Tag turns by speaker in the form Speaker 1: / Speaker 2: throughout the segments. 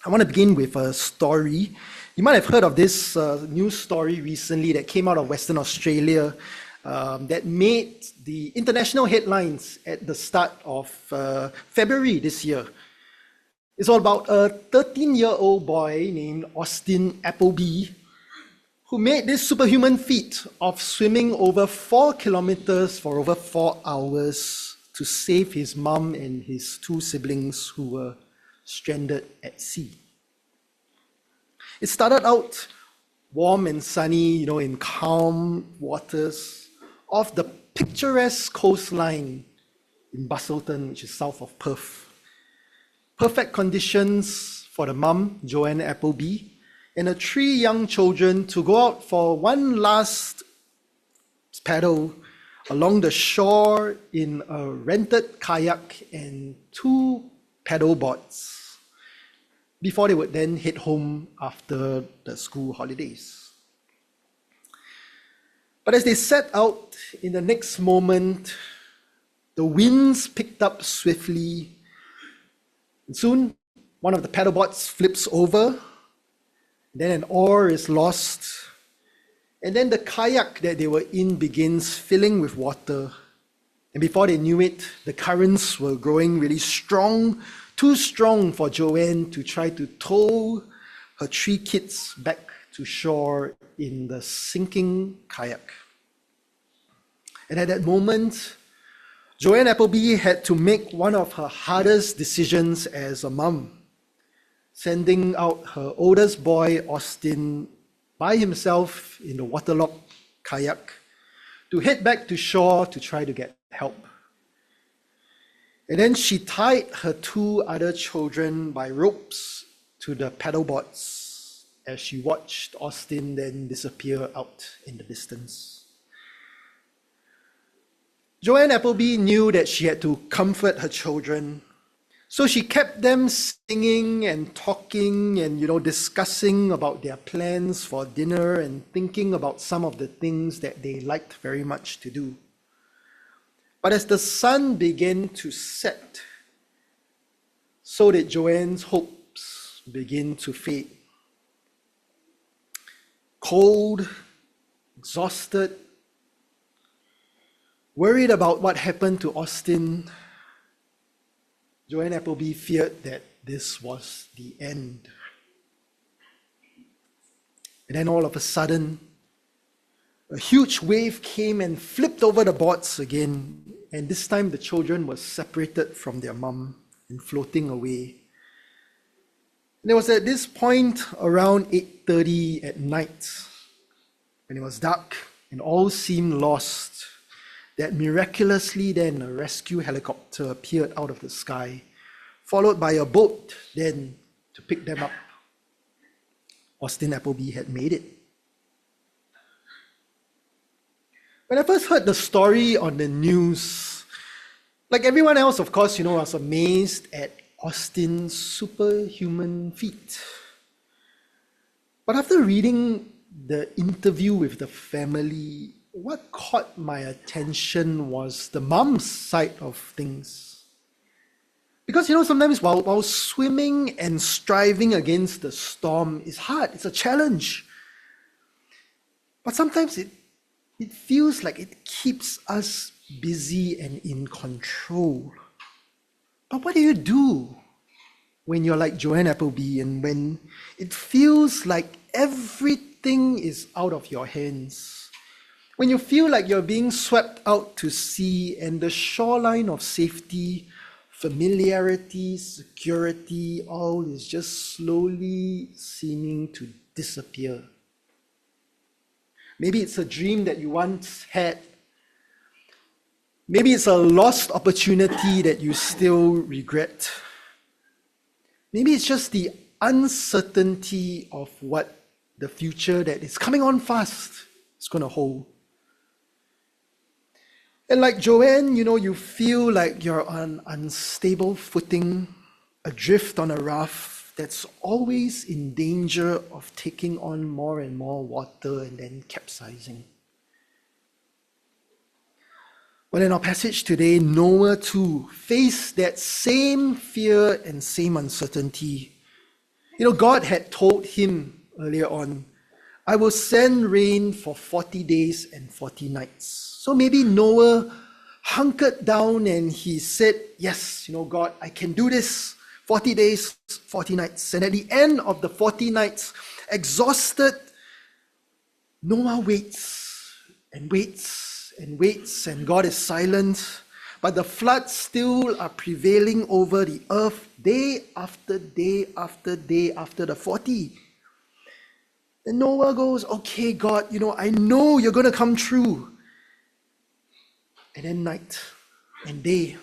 Speaker 1: I want to begin with a story. You might have heard of this news story recently that came out of Western Australia that made the international headlines at the start of February this year. It's all about a 13-year-old boy named Austin Appleby who made this superhuman feat of swimming over 4 kilometers for over 4 hours to save his mom and his 2 siblings who were stranded at sea. It started out warm and sunny, in calm waters off the picturesque coastline in Busselton, which is south of Perth. Perfect conditions for the mum, Joanne Appleby, and her 3 young children to go out for one last paddle along the shore in a rented kayak and 2 paddle boards before they would then head home after the school holidays. But as they set out, in the next moment, the winds picked up swiftly, and soon one of the paddle boards flips over, then an oar is lost, and then the kayak that they were in begins filling with water. And before they knew it, the currents were growing really strong, too strong for Joanne to try to tow her 3 kids back to shore in the sinking kayak. And at that moment, Joanne Appleby had to make one of her hardest decisions as a mum, sending out her oldest boy, Austin, by himself in the waterlogged kayak to head back to shore to try to get help. And then she tied her 2 other children by ropes to the paddle boards as she watched Austin then disappear out in the distance. Joanne Appleby knew that she had to comfort her children, so she kept them singing and talking and discussing about their plans for dinner and thinking about some of the things that they liked very much to do. But as the sun began to set, so did Joanne's hopes begin to fade. Cold, exhausted, worried about what happened to Austin, Joanne Appleby feared that this was the end. And then all of a sudden, a huge wave came and flipped over the boards again, and this time the children were separated from their mum and floating away. And it was at this point around 8:30 at night, when it was dark and all seemed lost, that miraculously then a rescue helicopter appeared out of the sky, followed by a boat then to pick them up. Austin Appleby had made it. When I first heard the story on the news, like everyone else, of course, I was amazed at Austin's superhuman feat. But after reading the interview with the family, what caught my attention was the mom's side of things. Because, sometimes while swimming and striving against the storm is hard, it's a challenge. But sometimes it feels like it keeps us busy and in control. But what do you do when you're like Joanne Appleby and when it feels like everything is out of your hands? When you feel like you're being swept out to sea and the shoreline of safety, familiarity, security, all is just slowly seeming to disappear. Maybe it's a dream that you once had. Maybe it's a lost opportunity that you still regret. Maybe it's just the uncertainty of what the future that is coming on fast is going to hold. And like Joanne, you feel like you're on unstable footing, adrift on a raft that's always in danger of taking on more and more water and then capsizing. But in our passage today, Noah too faced that same fear and same uncertainty. God had told him earlier on, I will send rain for 40 days and 40 nights. So maybe Noah hunkered down and he said, yes, God, I can do this. 40 days, 40 nights. And at the end of the 40 nights, exhausted, Noah waits and waits and waits, and God is silent. But the floods still are prevailing over the earth day after day after day after the 40. And Noah goes, okay, God, I know you're going to come true. And then night and day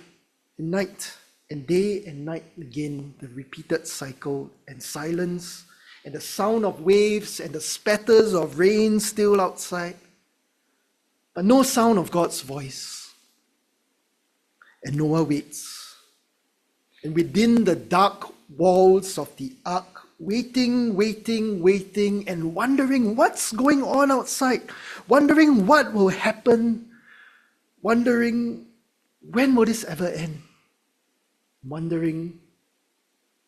Speaker 1: and night and day and night again, the repeated cycle, and silence and the sound of waves and the spatters of rain still outside, but no sound of God's voice. And Noah waits. And within the dark walls of the ark, waiting, and wondering what's going on outside, wondering what will happen, wondering when will this ever end, wondering,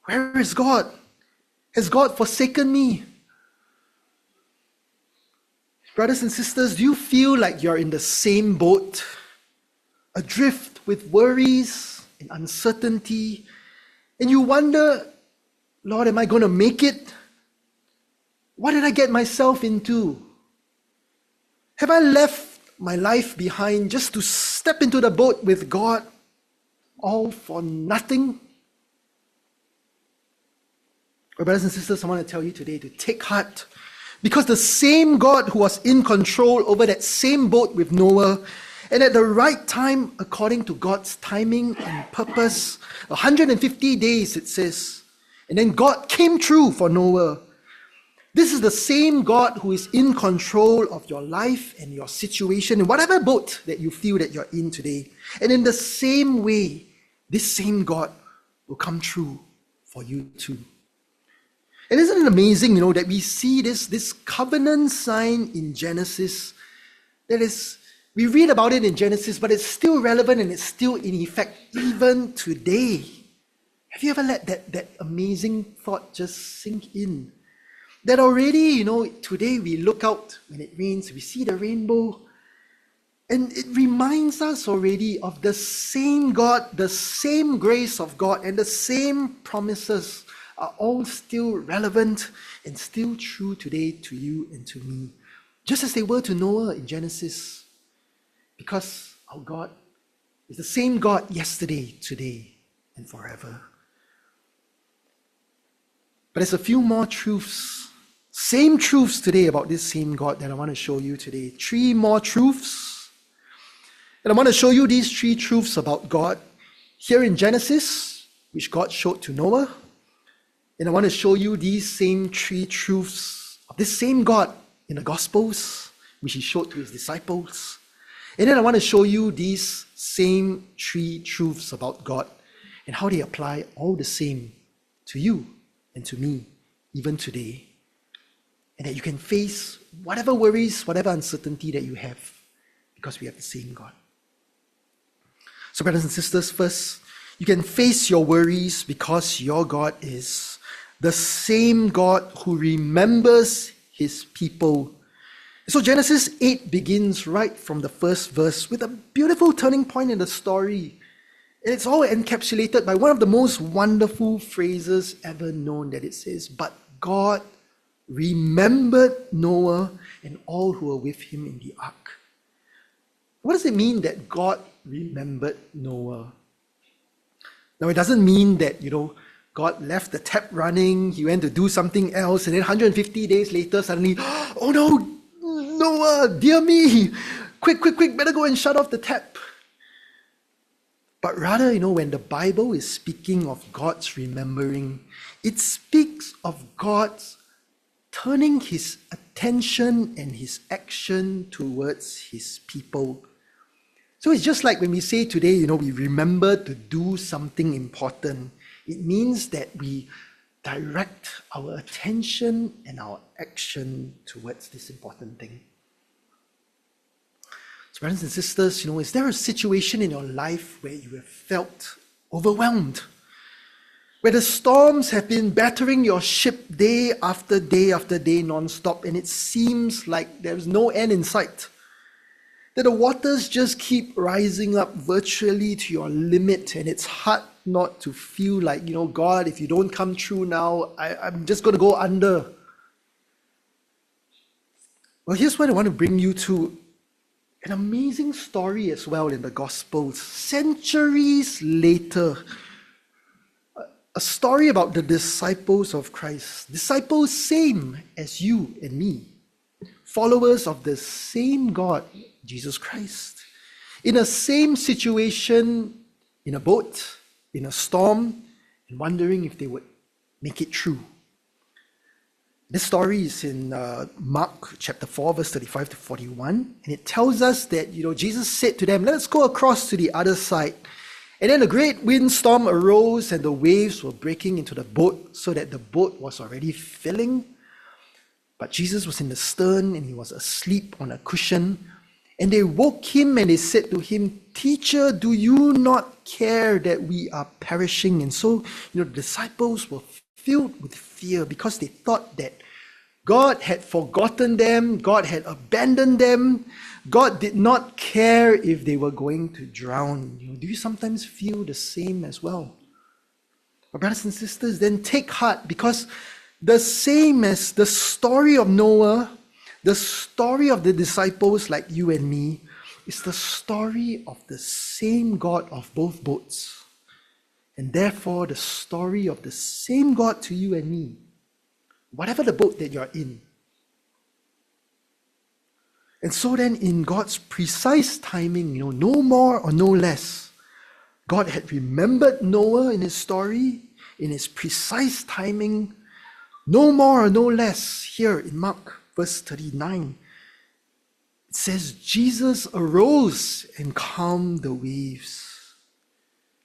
Speaker 1: where is God? Has God forsaken me? Brothers and sisters, do you feel like you're in the same boat, adrift with worries and uncertainty, and you wonder, Lord, am I going to make it? What did I get myself into? Have I left my life behind just to step into the boat with God, all for nothing? Well, brothers and sisters, I want to tell you today to take heart, because the same God who was in control over that same boat with Noah, and at the right time, according to God's timing and purpose, 150 days it says, and then God came true for Noah. This is the same God who is in control of your life and your situation, in whatever boat that you feel that you're in today. And in the same way, this same God will come true for you too. And isn't it amazing, that we see this covenant sign in Genesis, that is, we read about it in Genesis, but it's still relevant and it's still in effect even today. Have you ever let that amazing thought just sink in? That already, today we look out when it rains, we see the rainbow, and it reminds us already of the same God, the same grace of God, and the same promises are all still relevant and still true today to you and to me, just as they were to Noah in Genesis, because our God is the same God yesterday, today, and forever. But there's a few more truths, same truths today about this same God that I want to show you today. 3 more truths. And I want to show you these 3 truths about God here in Genesis, which God showed to Noah. And I want to show you these same 3 truths of this same God in the Gospels, which he showed to his disciples. And then I want to show you these same 3 truths about God and how they apply all the same to you and to me, even today. And that you can face whatever worries, whatever uncertainty that you have, because we have the same God. So brothers and sisters, first, you can face your worries because your God is the same God who remembers his people. So Genesis 8 begins right from the first verse with a beautiful turning point in the story. And it's all encapsulated by one of the most wonderful phrases ever known, that it says, but God remembered Noah and all who were with him in the ark. What does it mean that God remembered Noah? Now, it doesn't mean that, God left the tap running, he went to do something else, and then 150 days later, suddenly, oh no, Noah, dear me, quick, better go and shut off the tap. But rather, when the Bible is speaking of God's remembering, it speaks of God's turning his attention and his action towards his people. So it's just like when we say today, we remember to do something important. It means that we direct our attention and our action towards this important thing. So brothers and sisters, is there a situation in your life where you have felt overwhelmed? where the storms have been battering your ship day after day after day non-stop, and it seems like there's no end in sight. That the waters just keep rising up virtually to your limit, and it's hard not to feel like, God, if you don't come through now, I'm just going to go under. Well, here's what I want to bring you to. An amazing story as well in the Gospels. Centuries later, a story about the disciples of Christ. Disciples same as you and me. Followers of the same God, Jesus Christ. In a same situation, in a boat, in a storm, and wondering if they would make it through. This story is in Mark chapter 4, verse 35 to 41. And it tells us that, Jesus said to them, let's go across to the other side. And then a great windstorm arose and the waves were breaking into the boat so that the boat was already filling. But Jesus was in the stern and he was asleep on a cushion. And they woke him and they said to him, Teacher, do you not care that we are perishing? And so, the disciples were filled with fear because they thought that God had forgotten them, God had abandoned them, God did not care if they were going to drown. Do you sometimes feel the same as well? My brothers and sisters, then take heart, because the same as the story of Noah, the story of the disciples like you and me, is the story of the same God of both boats. And therefore, the story of the same God to you and me, whatever the boat that you're in. And so then, in God's precise timing, no more or no less, God had remembered Noah in his story, in his precise timing, no more or no less. Here in Mark, verse 39, it says, Jesus arose and calmed the waves.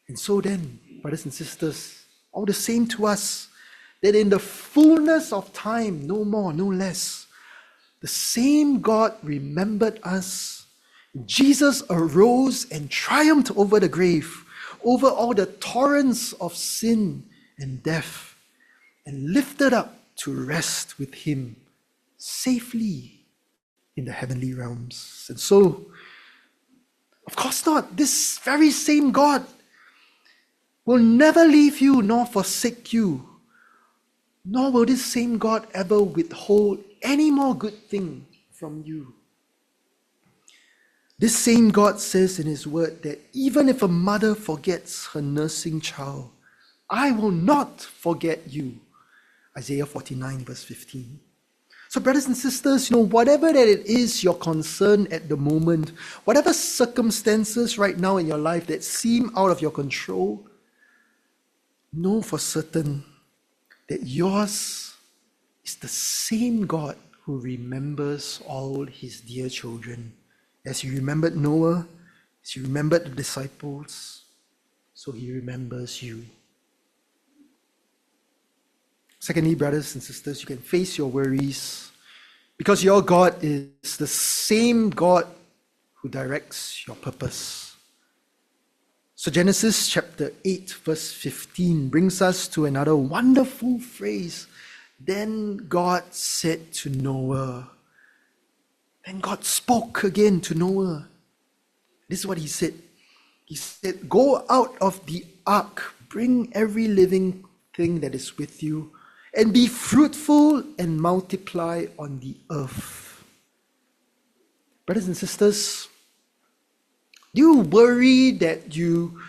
Speaker 1: And so then, brothers and sisters, all the same to us, that in the fullness of time, no more, no less, the same God remembered us. Jesus arose and triumphed over the grave, over all the torrents of sin and death, and lifted up to rest with him safely in the heavenly realms. And so, of course not, this very same God will never leave you nor forsake you, nor will this same God ever withhold any more good thing from you. This same God says in his word that even if a mother forgets her nursing child, I will not forget you. Isaiah 49 verse 15. So brothers and sisters, whatever that it is your concern at the moment, whatever circumstances right now in your life that seem out of your control, know for certain that yours is the same God who remembers all his dear children. As he remembered Noah, as he remembered the disciples, so he remembers you. Secondly, brothers and sisters, you can face your worries because your God is the same God who directs your purpose. So Genesis chapter 8 verse 15 brings us to another wonderful phrase. Then God said to Noah. Then God spoke again to Noah. This is what he said. He said, go out of the ark, bring every living thing that is with you, and be fruitful and multiply on the earth. Brothers and sisters, do you worry that you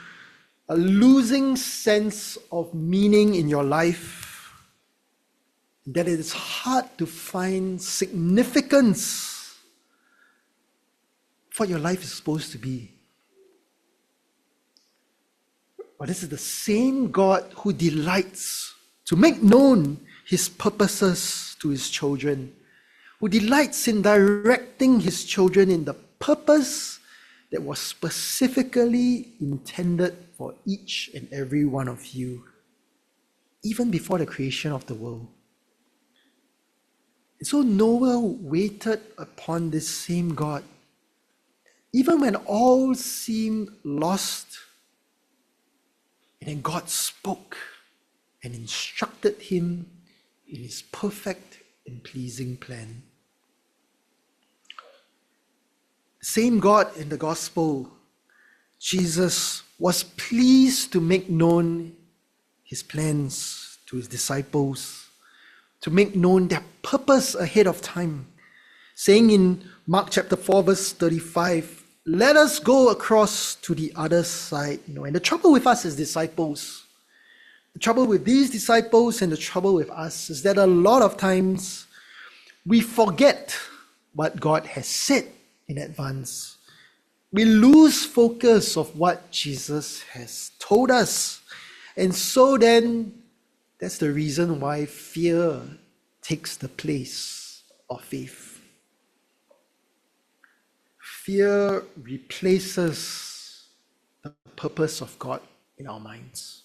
Speaker 1: are losing sense of meaning in your life? That it is hard to find significance for what your life is supposed to be? But this is the same God who delights to make known his purposes to his children, who delights in directing his children in the purpose that was specifically intended for each and every one of you, even before the creation of the world. And so Noah waited upon this same God, even when all seemed lost, and then God spoke. and instructed him in his perfect and pleasing plan. The same God in the gospel, Jesus, was pleased to make known his plans to his disciples, to make known their purpose ahead of time, saying in Mark chapter 4, verse 35, let us go across to the other side. And the trouble with us as disciples, the trouble with these disciples and the trouble with us is that a lot of times we forget what God has said in advance. We lose focus of what Jesus has told us. And so then, that's the reason why fear takes the place of faith. Fear replaces the purpose of God in our minds.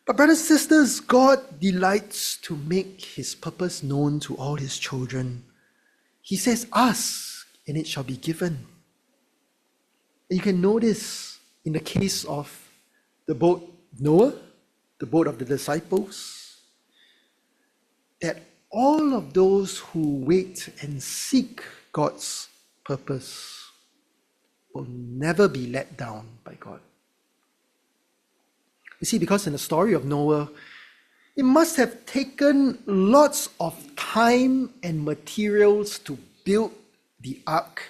Speaker 1: But brothers and sisters, God delights to make his purpose known to all his children. He says, ask, and it shall be given. And you can notice in the case of the boat Noah, the boat of the disciples, that all of those who wait and seek God's purpose will never be let down by God. You see, because in the story of Noah, it must have taken lots of time and materials to build the ark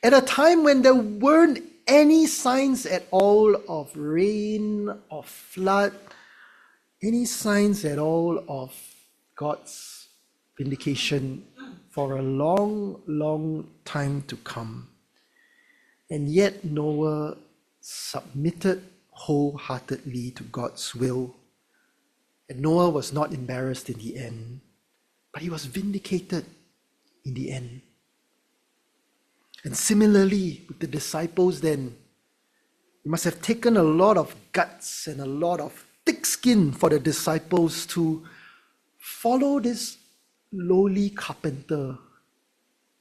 Speaker 1: at a time when there weren't any signs at all of rain or flood, any signs at all of God's vindication for a long, long time to come. And yet Noah submitted wholeheartedly to God's will. And Noah was not embarrassed in the end, but he was vindicated in the end. And similarly with the disciples then, it must have taken a lot of guts and a lot of thick skin for the disciples to follow this lowly carpenter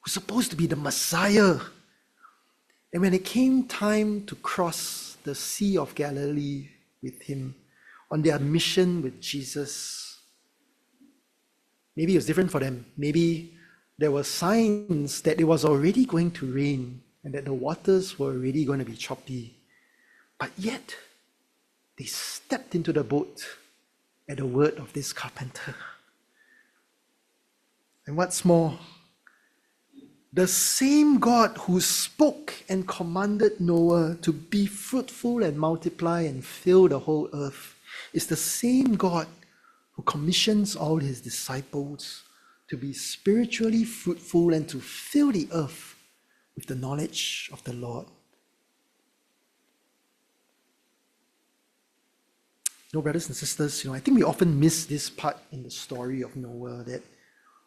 Speaker 1: who's supposed to be the Messiah. And when it came time to cross the Sea of Galilee with him on their mission with Jesus, maybe it was different for them. Maybe there were signs that it was already going to rain and that the waters were already going to be choppy. But yet, they stepped into the boat at the word of this carpenter. And what's more, the same God who spoke and commanded Noah to be fruitful and multiply and fill the whole earth is the same God who commissions all his disciples to be spiritually fruitful and to fill the earth with the knowledge of the Lord. Brothers and sisters, I think we often miss this part in the story of Noah, that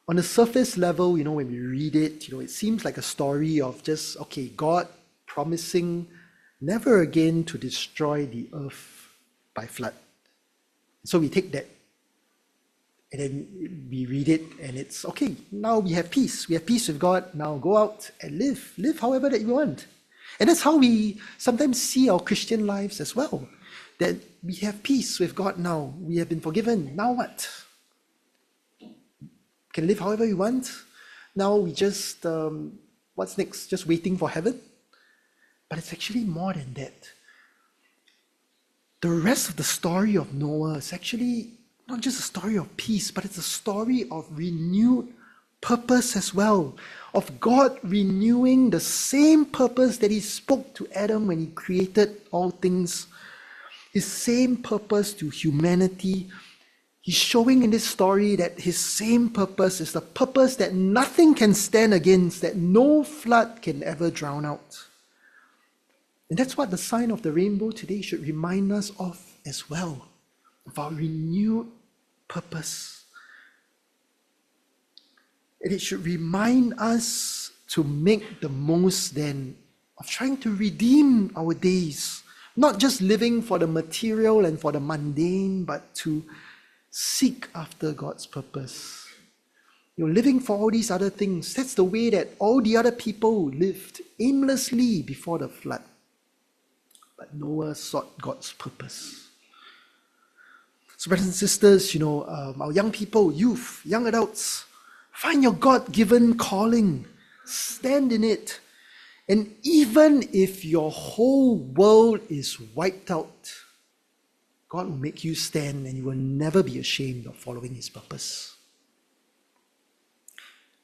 Speaker 1: on the surface level, when we read it, it seems like a story of just, God promising never again to destroy the earth by flood. So we take that and then we read it and it's, now we have peace. We have peace with God. Now go out and live. Live however that you want. And that's how we sometimes see our Christian lives as well. That we have peace with God now. We have been forgiven. Now what? Can live however we want. Now we just, what's next? Just waiting for heaven? But it's actually more than that. The rest of the story of Noah is actually not just a story of peace, but it's a story of renewed purpose as well. Of God renewing the same purpose that he spoke to Adam when he created all things. His same purpose to humanity. He's showing in this story that his same purpose is the purpose that nothing can stand against, that no flood can ever drown out. And that's what the sign of the rainbow today should remind us of as well, of our renewed purpose. And it should remind us to make the most then of trying to redeem our days, not just living for the material and for the mundane, but to seek after God's purpose. Living for all these other things, that's the way that all the other people lived aimlessly before the flood. But Noah sought God's purpose. So brothers and sisters, our young people, youth, young adults, find your God-given calling, stand in it. And even if your whole world is wiped out, God will make you stand and you will never be ashamed of following his purpose.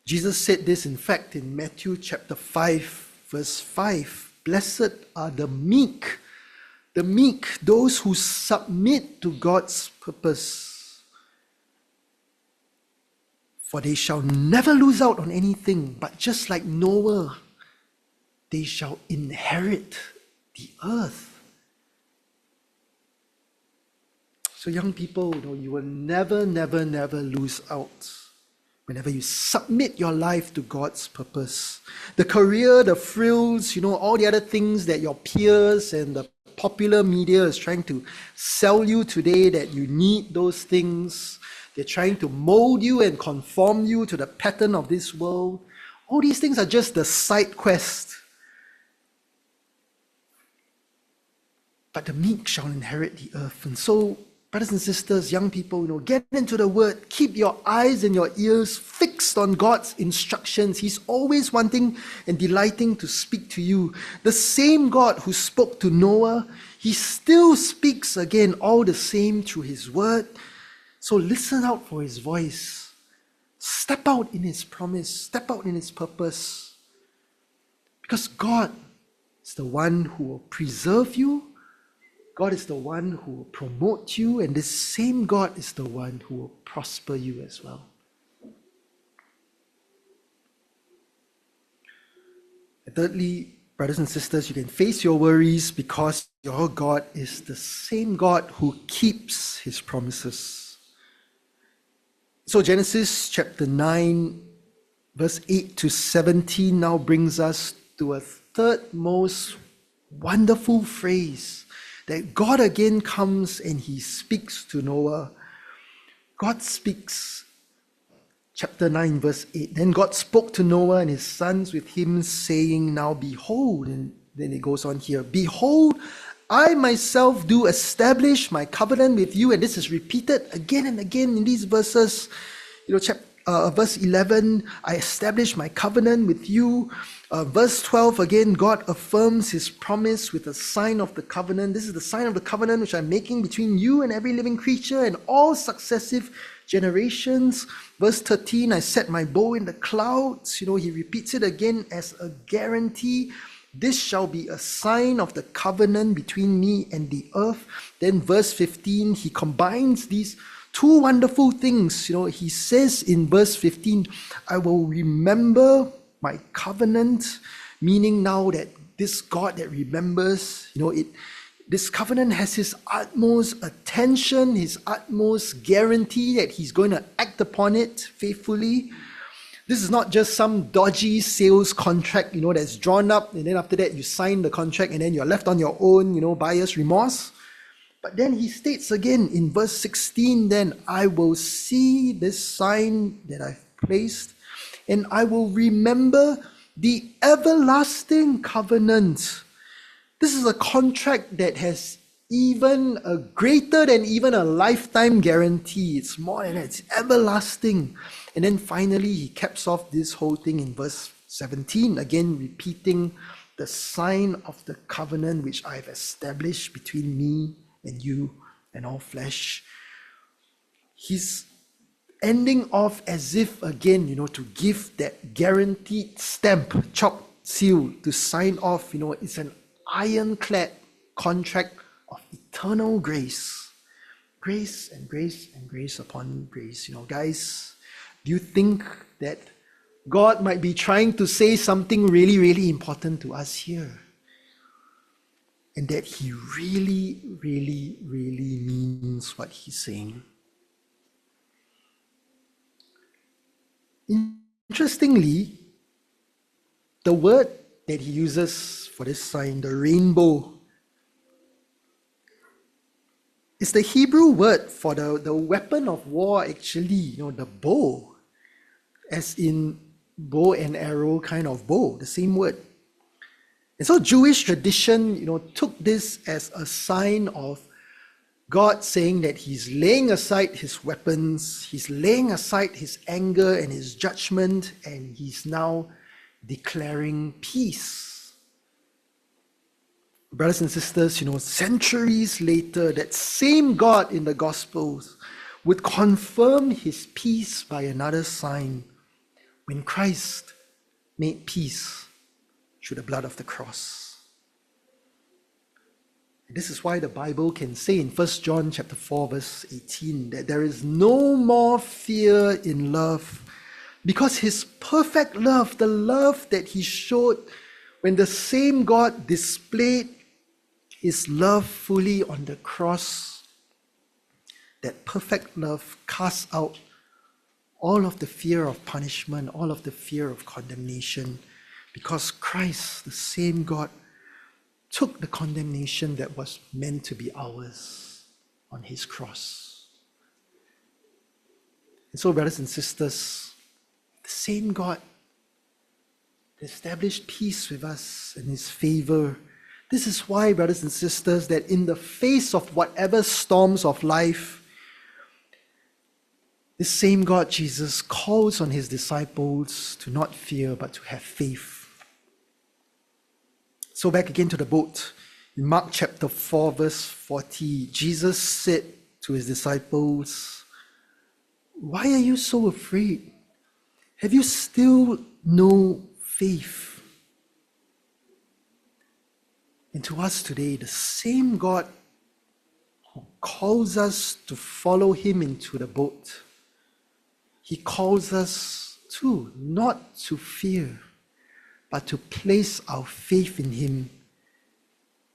Speaker 1: Jesus said this, in fact, in Matthew chapter 5, verse 5. Blessed are the meek, those who submit to God's purpose. For they shall never lose out on anything, but just like Noah, they shall inherit the earth. So young people, you will never lose out whenever you submit your life to God's purpose. The career, the frills, all the other things that your peers and the popular media is trying to sell you today, that you need those things. They're trying to mold you and conform you to the pattern of this world. All these things are just the side quest. But the meek shall inherit the earth. And so, brothers and sisters, young people, get into the Word. Keep your eyes and your ears fixed on God's instructions. He's always wanting and delighting to speak to you. The same God who spoke to Noah, he still speaks again all the same through his Word. So listen out for his voice. Step out in his promise. Step out in his purpose. Because God is the one who will preserve you. God is the one who will promote you, and this same God is the one who will prosper you as well. And thirdly, brothers and sisters, you can face your worries because your God is the same God who keeps his promises. So Genesis chapter 9, verse 8 to 17 now brings us to a third most wonderful phrase, that God again comes and he speaks to Noah. God speaks, chapter 9, verse 8. Then God spoke to Noah and his sons with him, saying, now behold, and then it goes on here, behold, I myself do establish my covenant with you. And this is repeated again and again in these verses. Verse 11, I establish my covenant with you. Verse 12, again, God affirms his promise with a sign of the covenant. This is the sign of the covenant which I'm making between you and every living creature and all successive generations. Verse 13, I set my bow in the clouds. He repeats it again as a guarantee. This shall be a sign of the covenant between me and the earth. Then verse 15, he combines these two wonderful things. He says in verse 15, I will remember my covenant, meaning now that this God that remembers, this covenant has his utmost attention, his utmost guarantee that he's going to act upon it faithfully. This is not just some dodgy sales contract, that's drawn up, and then after that you sign the contract and then you're left on your own, buyer's remorse. But then he states again in verse 16, then I will see this sign that I've placed, and I will remember the everlasting covenant. This is a contract that has even a greater than even a lifetime guarantee. It's more than that, it's everlasting. And then finally, he caps off this whole thing in verse 17, again repeating the sign of the covenant which I've established between me and you and all flesh. He's ending off as if again, to give that guaranteed stamp, chalk seal, to sign off, it's an ironclad contract of eternal grace. Grace and grace and grace upon grace. Guys, do you think that God might be trying to say something really, really important to us here? And that he really, really, really means what he's saying. Interestingly, the word that he uses for this sign, the rainbow, is the Hebrew word for the weapon of war, actually, the bow, as in bow and arrow kind of bow, the same word. And so Jewish tradition, took this as a sign of God saying that he's laying aside his weapons, he's laying aside his anger and his judgment, and he's now declaring peace. Brothers and sisters, centuries later, that same God in the Gospels would confirm his peace by another sign when Christ made peace through the blood of the cross. This is why the Bible can say in 1 John chapter 4, verse 18, that there is no more fear in love, because his perfect love, the love that he showed when the same God displayed his love fully on the cross, that perfect love casts out all of the fear of punishment, all of the fear of condemnation, because Christ, the same God, took the condemnation that was meant to be ours on his cross. And so, brothers and sisters, the same God established peace with us in his favor. This is why, brothers and sisters, that in the face of whatever storms of life, this same God, Jesus, calls on his disciples to not fear, but to have faith. So back again to the boat. In Mark chapter 4, verse 40, Jesus said to his disciples, "Why are you so afraid? Have you still no faith?" And to us today, the same God who calls us to follow him into the boat, he calls us too, not to fear, but to place our faith in him.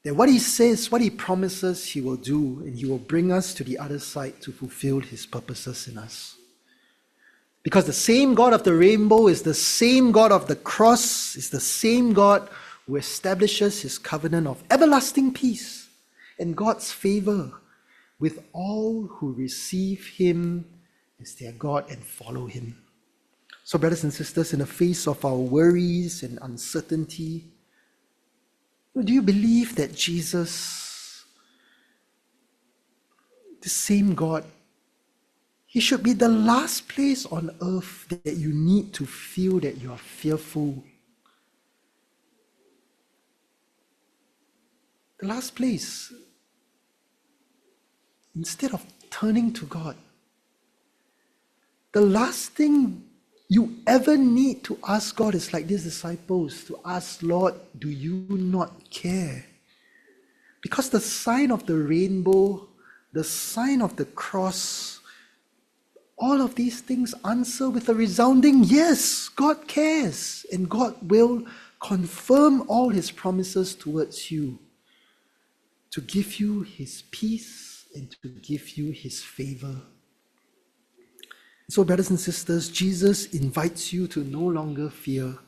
Speaker 1: That what he says, what he promises, he will do, and he will bring us to the other side to fulfill his purposes in us. Because the same God of the rainbow is the same God of the cross, is the same God who establishes his covenant of everlasting peace and God's favor with all who receive him as their God and follow him. So, brothers and sisters, in the face of our worries and uncertainty, do you believe that Jesus, the same God, he should be the last place on earth that you need to feel that you are fearful? The last place. Instead of turning to God, the last thing you ever need to ask God is like these disciples, to ask, "Lord, do you not care?" Because the sign of the rainbow, the sign of the cross, all of these things answer with a resounding yes. God cares, and God will confirm all his promises towards you, to give you his peace and to give you his favor. So, brothers and sisters, Jesus invites you to no longer fear,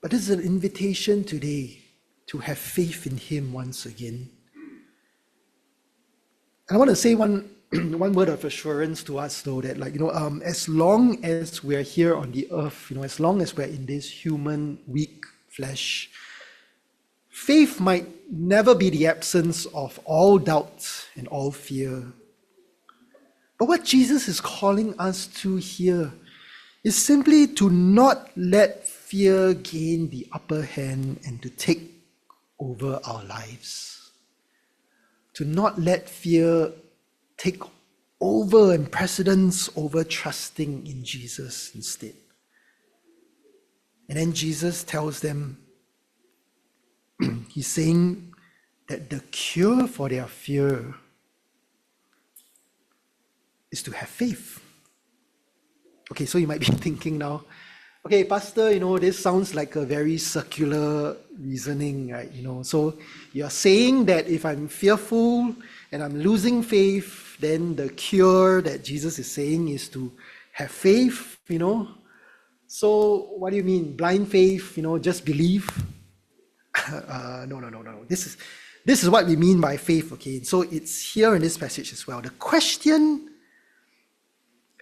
Speaker 1: but this is an invitation today to have faith in him once again. And I want to say one word of assurance to us, though, that as long as we're here on the earth, as long as we're in this human, weak flesh, faith might never be the absence of all doubt and all fear. But what Jesus is calling us to here is simply to not let fear gain the upper hand and to take over our lives. To not let fear take over and precedence over trusting in Jesus instead. And then Jesus tells them, he's saying that the cure for their fear is to have faith. Okay, so you might be thinking now, okay, Pastor, this sounds like a very circular reasoning, right? So you're saying that if I'm fearful and I'm losing faith, then the cure that Jesus is saying is to have faith, So what do you mean? Blind faith, just believe? No. This is what we mean by faith, okay? So it's here in this passage as well. The question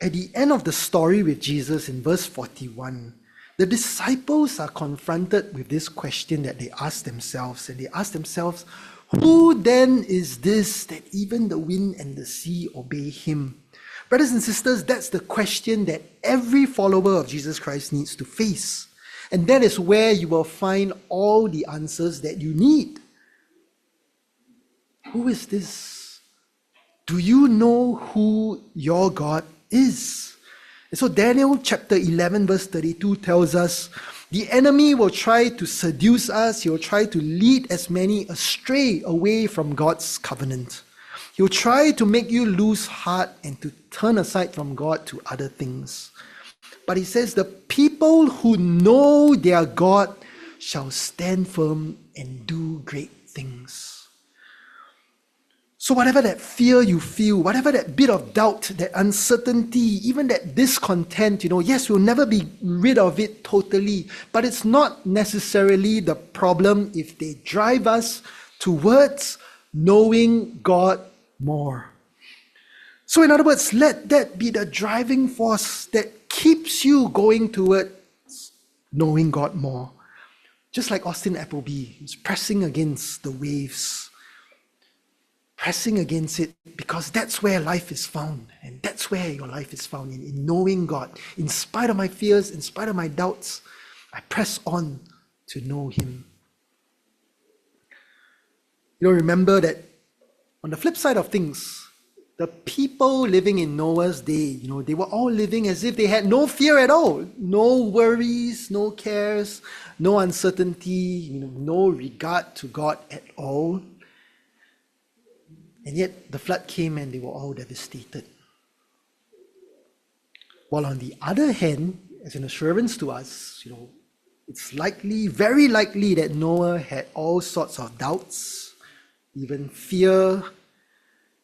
Speaker 1: at the end of the story with Jesus in verse 41, the disciples are confronted with this question that they ask themselves, and they ask themselves, Who then is this that even the wind and the sea obey him? Brothers and sisters, that's the question that every follower of Jesus Christ needs to face. And that is where you will find all the answers that you need. Who is this? Do you know who your God is? And so Daniel chapter 11 verse 32 tells us, the enemy will try to seduce us. He will try to lead as many astray away from God's covenant. He will try to make you lose heart and to turn aside from God to other things. But he says, the people who know their God shall stand firm and do great things. So whatever that fear you feel, whatever that bit of doubt, that uncertainty, even that discontent, yes, we'll never be rid of it totally, but it's not necessarily the problem if they drive us towards knowing God more. So in other words, let that be the driving force that keeps you going towards knowing God more. Just like Austin Appleby, he's pressing against the waves, pressing against it, because that's where life is found. And that's where your life is found, in knowing God. In spite of my fears, in spite of my doubts, I press on to know him. Remember that on the flip side of things, the people living in Noah's day, they were all living as if they had no fear at all. No worries, no cares, no uncertainty, no regard to God at all. And yet the flood came and they were all devastated. While on the other hand, as an assurance to us, it's likely, very likely, that Noah had all sorts of doubts, even fear.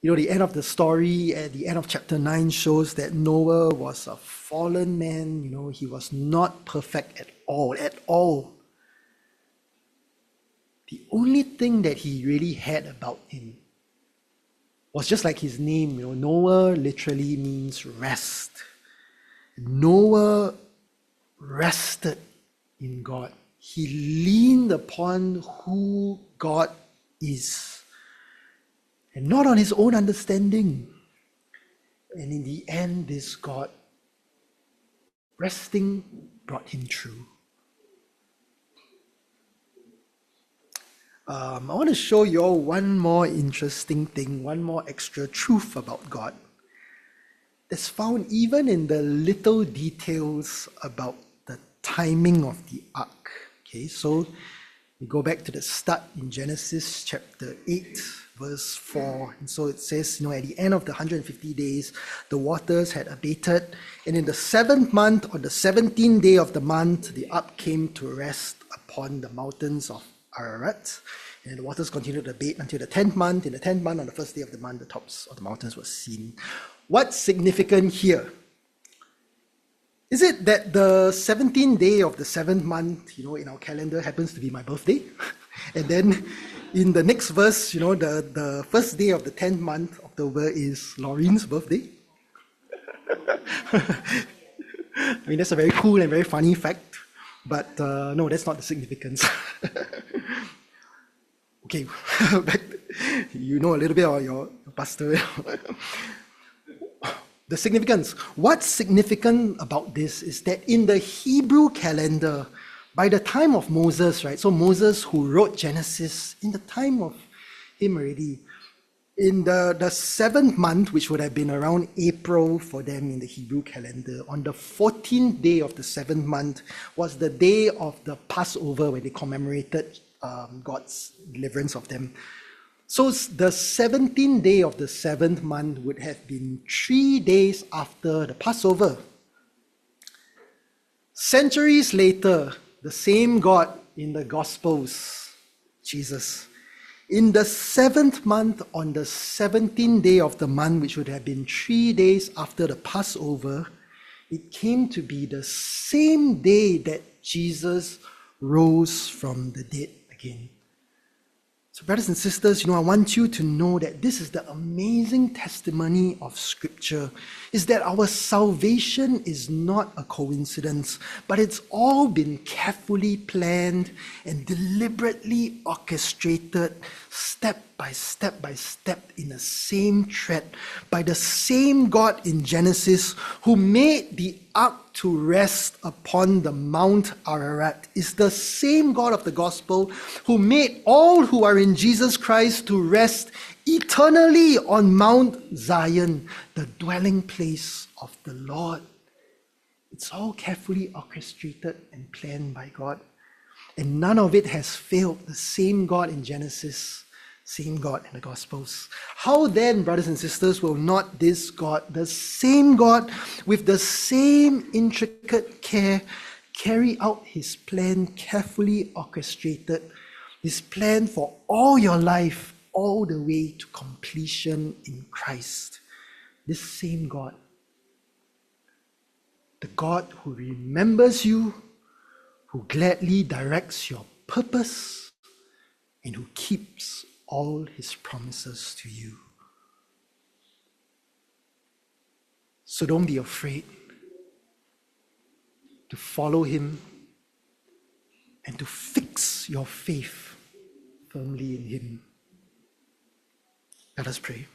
Speaker 1: The end of the story at the end of chapter 9 shows that Noah was a fallen man. He was not perfect at all, at all. The only thing that he really had about him was just like his name. Noah literally means rest. Noah rested in God. He leaned upon who God is, and not on his own understanding. And in the end, this God resting brought him through. I want to show you all one more interesting thing, one more extra truth about God that's found even in the little details about the timing of the ark. Okay, so we go back to the start in Genesis chapter 8, verse 4. And so it says, at the end of the 150 days, the waters had abated. And in the 7th month, on the 17th day of the month, the ark came to rest upon the mountains of Ararat. And the waters continued to abate until the 10th month. In the 10th month, on the first day of the month, the tops of the mountains were seen. What's significant here? Is it that the 17th day of the 7th month, in our calendar happens to be my birthday? And then in the next verse, the first day of the 10th month, October, is Laureen's birthday? That's a very cool and very funny fact. But no, that's not the significance. Okay, back, a little bit about your pastor. The significance. What's significant about this is that in the Hebrew calendar, by the time of Moses, right? So Moses, who wrote Genesis, in the time of him already, in the 7th month, which would have been around April for them in the Hebrew calendar, on the 14th day of the 7th month was the day of the Passover, where they commemorated God's deliverance of them. So the 17th day of the 7th month would have been 3 days after the Passover. Centuries later, the same God in the Gospels, Jesus, in the 7th month, on the 17th day of the month, which would have been 3 days after the Passover, it came to be the same day that Jesus rose from the dead again. So brothers and sisters, I want you to know that this is the amazing testimony of Scripture, is that our salvation is not a coincidence, but it's all been carefully planned and deliberately orchestrated step by step by step in the same thread by the same God in Genesis who made the ark to rest upon the Mount Ararat, is the same God of the gospel who made all who are in Jesus Christ to rest eternally on Mount Zion, the dwelling place of the Lord. It's all carefully orchestrated and planned by God. And none of it has failed. The same God in Genesis, same God in the Gospels. How then, brothers and sisters, will not this God, the same God with the same intricate care, carry out his plan carefully orchestrated, his plan for all your life, all the way to completion in Christ? This same God, the God who remembers you, who gladly directs your purpose, and who keeps all his promises to you. So don't be afraid to follow him and to fix your faith firmly in him. Let us pray.